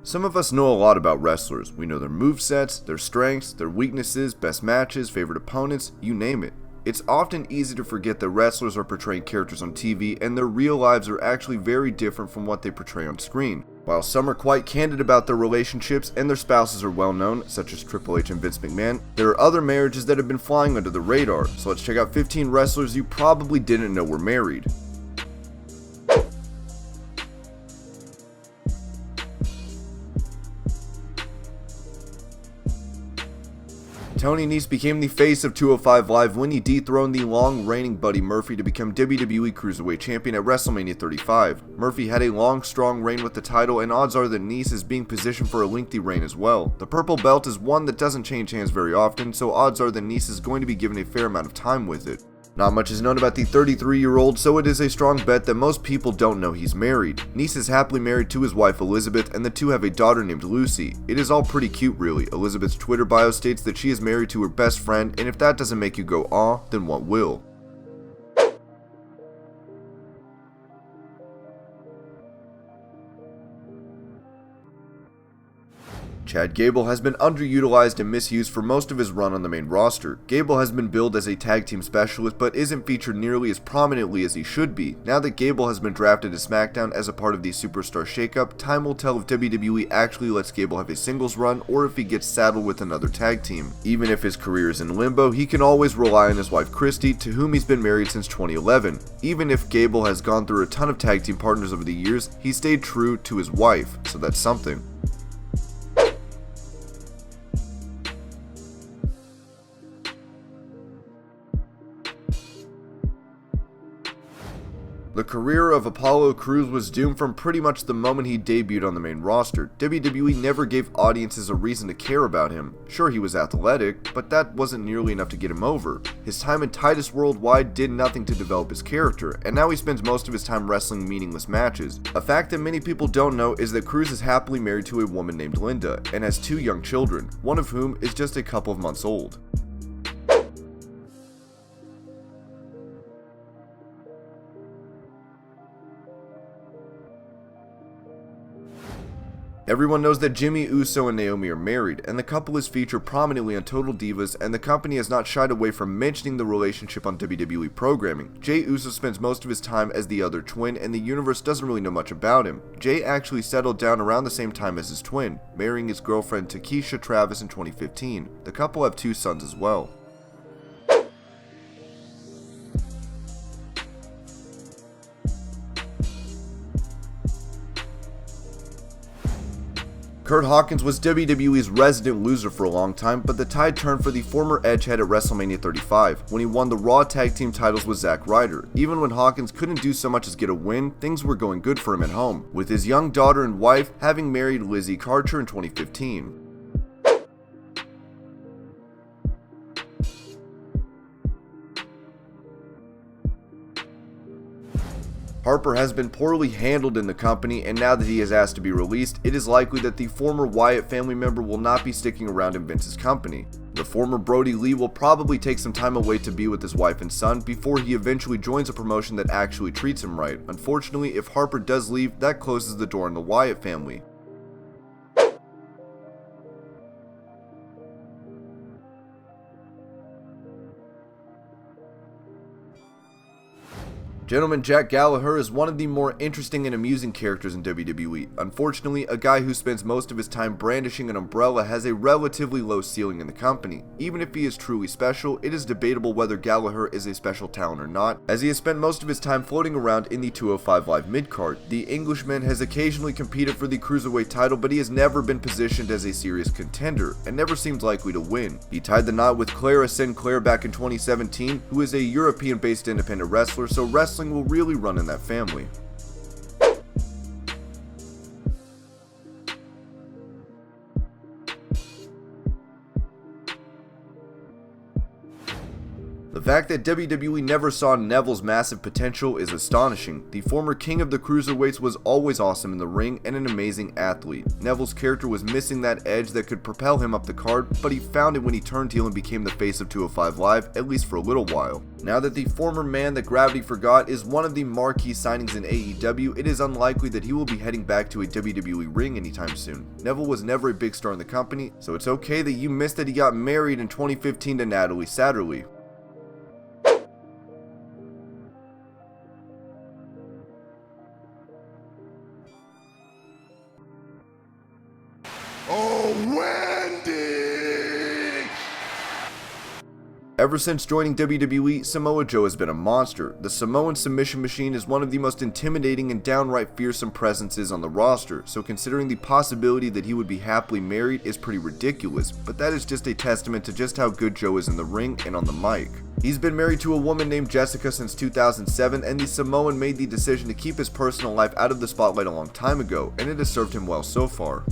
Some of us know a lot about wrestlers. We know their movesets, their strengths, their weaknesses, best matches, favorite opponents, you name it. It's often easy to forget that wrestlers are portraying characters on TV and their real lives are actually very different from what they portray on screen. While some are quite candid about their relationships and their spouses are well known, such as Triple H and Vince McMahon, there are other marriages that have been flying under the radar, so let's check out 15 wrestlers you probably didn't know were married. Tony Nese became the face of 205 Live when he dethroned the long-reigning Buddy Murphy to become WWE Cruiserweight Champion at WrestleMania 35. Murphy had a long, strong reign with the title, and odds are that Nese is being positioned for a lengthy reign as well. The purple belt is one that doesn't change hands very often, so odds are that Nese is going to be given a fair amount of time with it. Not much is known about the 33-year-old, so it is a strong bet that most people don't know he's married. Nese is happily married to his wife Elizabeth, and the two have a daughter named Lucy. It is all pretty cute really. Elizabeth's Twitter bio states that she is married to her best friend, and if that doesn't make you go aw, then what will? Chad Gable has been underutilized and misused for most of his run on the main roster. Gable has been billed as a tag team specialist but isn't featured nearly as prominently as he should be. Now that Gable has been drafted to SmackDown as a part of the Superstar shakeup, time will tell if WWE actually lets Gable have a singles run or if he gets saddled with another tag team. Even if his career is in limbo, he can always rely on his wife Christy, to whom he's been married since 2011. Even if Gable has gone through a ton of tag team partners over the years, he stayed true to his wife, so that's something. The career of Apollo Crews was doomed from pretty much the moment he debuted on the main roster. WWE never gave audiences a reason to care about him. Sure, he was athletic, but that wasn't nearly enough to get him over. His time in Titus Worldwide did nothing to develop his character, and now he spends most of his time wrestling meaningless matches. A fact that many people don't know is that Crews is happily married to a woman named Linda, and has 2 young children, one of whom is just a couple of months old. Everyone knows that Jimmy Uso and Naomi are married, and the couple is featured prominently on Total Divas, and the company has not shied away from mentioning the relationship on WWE programming. Jey Uso spends most of his time as the other twin, and the universe doesn't really know much about him. Jey actually settled down around the same time as his twin, marrying his girlfriend Takesha Travis in 2015. The couple have 2 sons as well. Curt Hawkins was WWE's resident loser for a long time, but the tide turned for the former Edgehead at WrestleMania 35, when he won the Raw Tag Team titles with Zack Ryder. Even when Hawkins couldn't do so much as get a win, things were going good for him at home, with his young daughter and wife having married Lizzie Karcher in 2015. Harper has been poorly handled in the company, and now that he is asked to be released, it is likely that the former Wyatt family member will not be sticking around in Vince's company. The former Brody Lee will probably take some time away to be with his wife and son before he eventually joins a promotion that actually treats him right. Unfortunately, if Harper does leave, that closes the door on the Wyatt family. Gentleman Jack Gallagher is one of the more interesting and amusing characters in WWE. Unfortunately, a guy who spends most of his time brandishing an umbrella has a relatively low ceiling in the company. Even if he is truly special, it is debatable whether Gallagher is a special talent or not, as he has spent most of his time floating around in the 205 Live mid-card. The Englishman has occasionally competed for the Cruiserweight title, but he has never been positioned as a serious contender, and never seems likely to win. He tied the knot with Clara Sinclair back in 2017, who is a European-based independent wrestler, so wrestling will really run in that family. The fact that WWE never saw Neville's massive potential is astonishing. The former king of the cruiserweights was always awesome in the ring and an amazing athlete. Neville's character was missing that edge that could propel him up the card, but he found it when he turned heel and became the face of 205 Live, at least for a little while. Now that the former man that gravity forgot is one of the marquee signings in AEW, it is unlikely that he will be heading back to a WWE ring anytime soon. Neville was never a big star in the company, so it's okay that you missed that he got married in 2015 to Natalie Satterley. Ever since joining WWE, Samoa Joe has been a monster. The Samoan submission machine is one of the most intimidating and downright fearsome presences on the roster, so considering the possibility that he would be happily married is pretty ridiculous, but that is just a testament to just how good Joe is in the ring and on the mic. He's been married to a woman named Jessica since 2007, and the Samoan made the decision to keep his personal life out of the spotlight a long time ago, and it has served him well so far.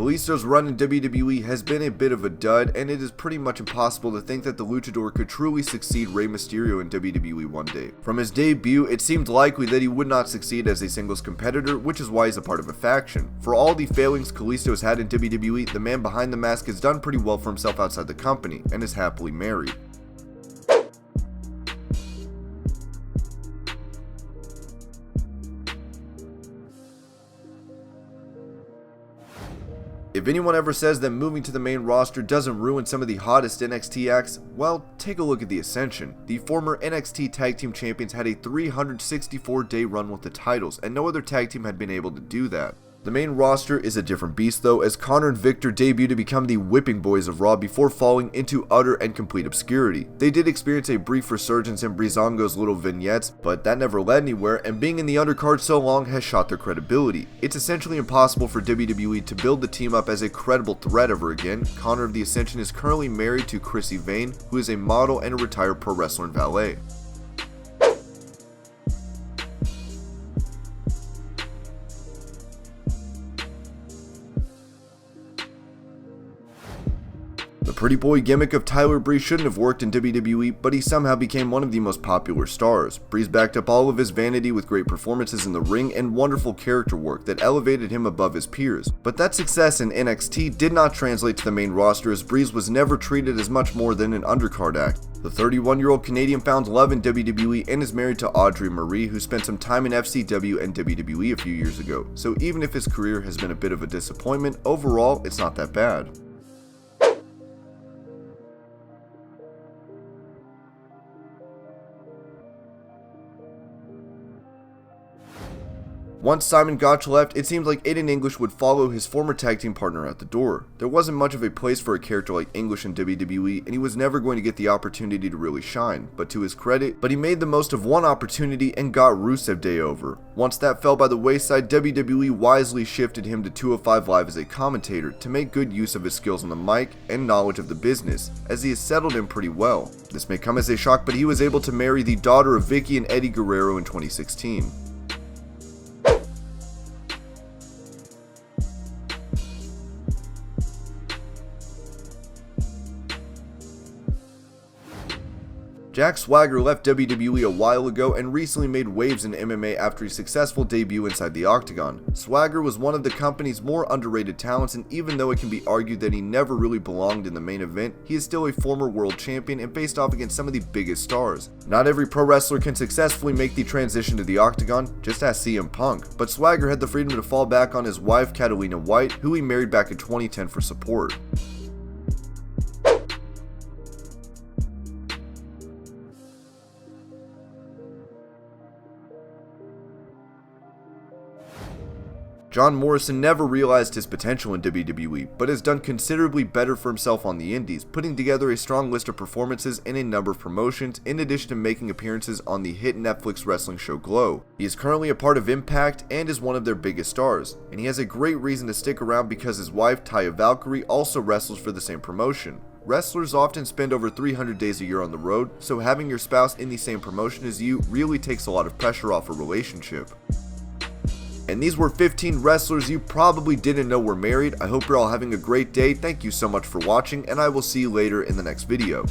Kalisto's run in WWE has been a bit of a dud, and it is pretty much impossible to think that the luchador could truly succeed Rey Mysterio in WWE one day. From his debut, it seemed likely that he would not succeed as a singles competitor, which is why he's a part of a faction. For all the failings Kalisto has had in WWE, the man behind the mask has done pretty well for himself outside the company, and is happily married. If anyone ever says that moving to the main roster doesn't ruin some of the hottest NXT acts, well, take a look at the Ascension. The former NXT Tag Team Champions had a 364-day run with the titles, and no other tag team had been able to do that. The main roster is a different beast though, as Konnor and Victor debuted to become the whipping boys of Raw before falling into utter and complete obscurity. They did experience a brief resurgence in Breezango's little vignettes, but that never led anywhere, and being in the undercard so long has shot their credibility. It's essentially impossible for WWE to build the team up as a credible threat ever again. Konnor of the Ascension is currently married to Chrissy Vane, who is a model and a retired pro wrestler and valet. The pretty boy gimmick of Tyler Breeze shouldn't have worked in WWE, but he somehow became one of the most popular stars. Breeze backed up all of his vanity with great performances in the ring and wonderful character work that elevated him above his peers. But that success in NXT did not translate to the main roster, as Breeze was never treated as much more than an undercard act. The 31-year-old Canadian found love in WWE and is married to Audrey Marie, who spent some time in FCW and WWE a few years ago. So even if his career has been a bit of a disappointment, overall it's not that bad. Once Simon Gotch left, it seemed like Aiden English would follow his former tag team partner out the door. There wasn't much of a place for a character like English in WWE, and he was never going to get the opportunity to really shine, but to his credit, he made the most of one opportunity and got Rusev Day over. Once that fell by the wayside, WWE wisely shifted him to 205 Live as a commentator to make good use of his skills on the mic and knowledge of the business, as he has settled in pretty well. This may come as a shock, but he was able to marry the daughter of Vicky and Eddie Guerrero in 2016. Jack Swagger left WWE a while ago and recently made waves in MMA after a successful debut inside the Octagon. Swagger was one of the company's more underrated talents, and even though it can be argued that he never really belonged in the main event, he is still a former world champion and faced off against some of the biggest stars. Not every pro wrestler can successfully make the transition to the Octagon, just ask CM Punk, but Swagger had the freedom to fall back on his wife Catalina White, who he married back in 2010 for support. John Morrison never realized his potential in WWE, but has done considerably better for himself on the indies, putting together a strong list of performances in a number of promotions, in addition to making appearances on the hit Netflix wrestling show Glow. He is currently a part of Impact and is one of their biggest stars, and he has a great reason to stick around because his wife, Taya Valkyrie, also wrestles for the same promotion. Wrestlers often spend over 300 days a year on the road, so having your spouse in the same promotion as you really takes a lot of pressure off a relationship. And these were 15 wrestlers you probably didn't know were married. I hope you're all having a great day. Thank you so much for watching, and I will see you later in the next video.